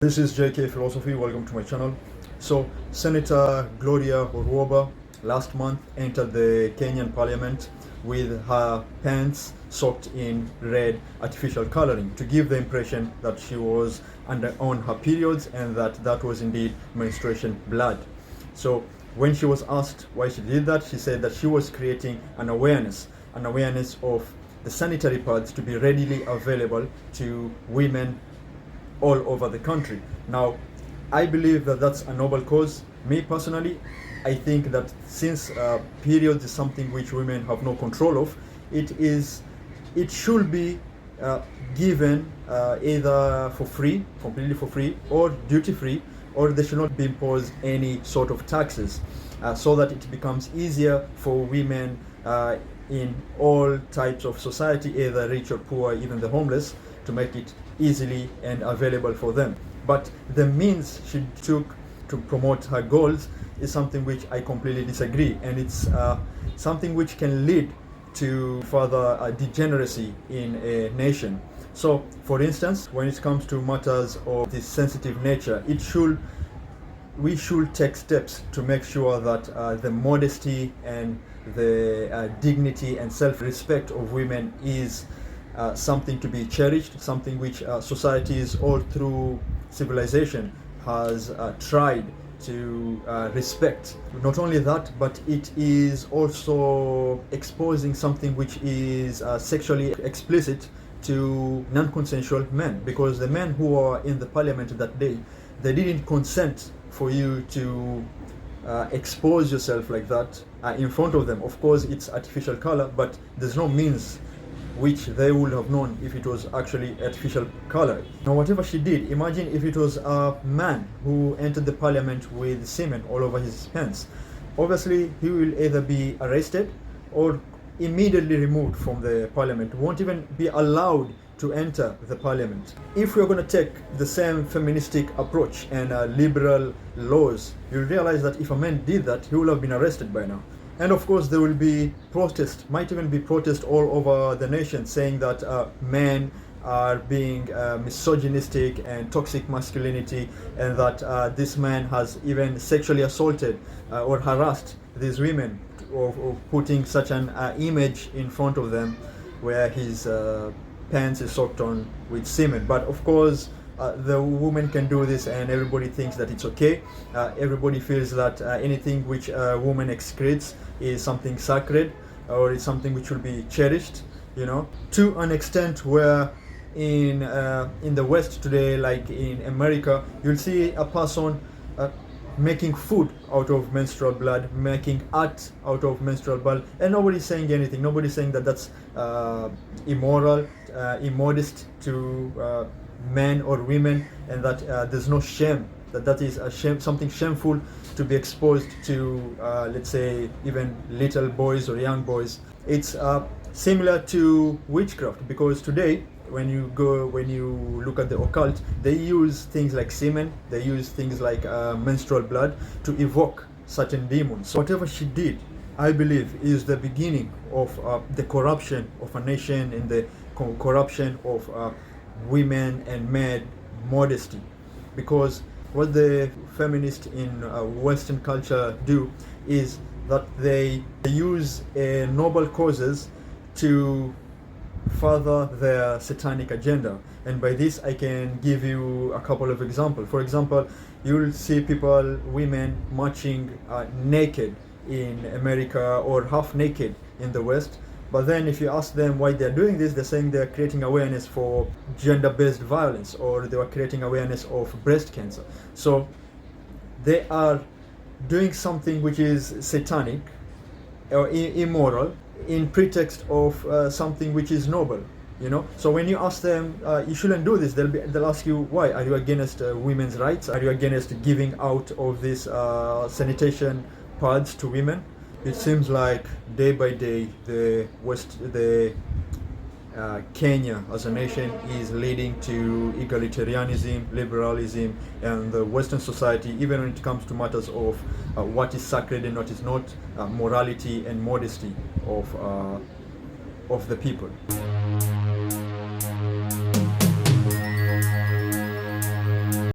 This is JK.Philosophy. Welcome to my channel. So, Senator Gloria Orweba last month entered the Kenyan parliament with her pants soaked in red artificial coloring to give the impression that she was on her periods and that was indeed menstruation blood. So, when she was asked why she did that, she said that she was creating an awareness of the sanitary pads to be readily available to women all over the country. Now, I believe that that's a noble cause. Me personally, I think that since periods is something which women have no control of, it should be given either for free, completely for free, or duty free, or they should not be imposed any sort of taxes, so that it becomes easier for women in all types of society, either rich or poor, even the homeless, to make it easily and available for them. But the means she took to promote her goals is something which I completely disagree, and it's something which can lead to further degeneracy in a nation. So, for instance, when it comes to matters of this sensitive nature, we should take steps to make sure that the modesty and the dignity and self-respect of women is something to be cherished, something which societies all through civilization has tried to respect. Not only that, but it is also exposing something which is sexually explicit to non-consensual men, because the men who were in the parliament that day, they didn't consent for you to expose yourself like that in front of them. Of course, it's artificial color, but there's no means which they would have known if it was actually artificial color. Now, whatever she did, imagine if it was a man who entered the parliament with semen all over his pants. Obviously, he will either be arrested or immediately removed from the parliament, won't even be allowed to enter the parliament. If we're going to take the same feministic approach and liberal laws, you'll realize that if a man did that, he would have been arrested by now. And of course, there will be protest, might even be protest all over the nation, saying that men are being misogynistic and toxic masculinity, and that this man has even sexually assaulted or harassed these women, or putting such an image in front of them where his pants is soaked on with semen. But of course, the woman can do this and everybody thinks that it's okay. Everybody feels that anything which a woman excretes is something sacred, or is something which will be cherished, to an extent where in the West today, like in America, you'll see a person making food out of menstrual blood, making art out of menstrual blood, and nobody's saying anything. Nobody's saying that that's immoral, immodest to men or women, and that there's no shame, that is a shame, something shameful to be exposed to, let's say, even little boys or young boys. It's similar to witchcraft, because today when you look at the occult, they use things like semen, they use things like menstrual blood to evoke certain demons. So whatever she did, I believe, is the beginning of the corruption of a nation, and the corruption of women and men modesty. Because what the feminists in Western culture do is that they use noble causes to further their satanic agenda. And by this, I can give you a couple of examples. For example, you'll see women marching naked in America, or half naked in the West. But then if you ask them why they're doing this, they're saying they're creating awareness for gender-based violence, or they are creating awareness of breast cancer. So they are doing something which is satanic or immoral in pretext of something which is noble. So when you ask them, you shouldn't do this, they'll ask you, why? Are you against women's rights? Are you against giving out of these sanitation pads to women? It seems like day by day Kenya as a nation is leading to egalitarianism, liberalism, and the Western society, even when it comes to matters of what is sacred and what is not, morality and modesty of the people.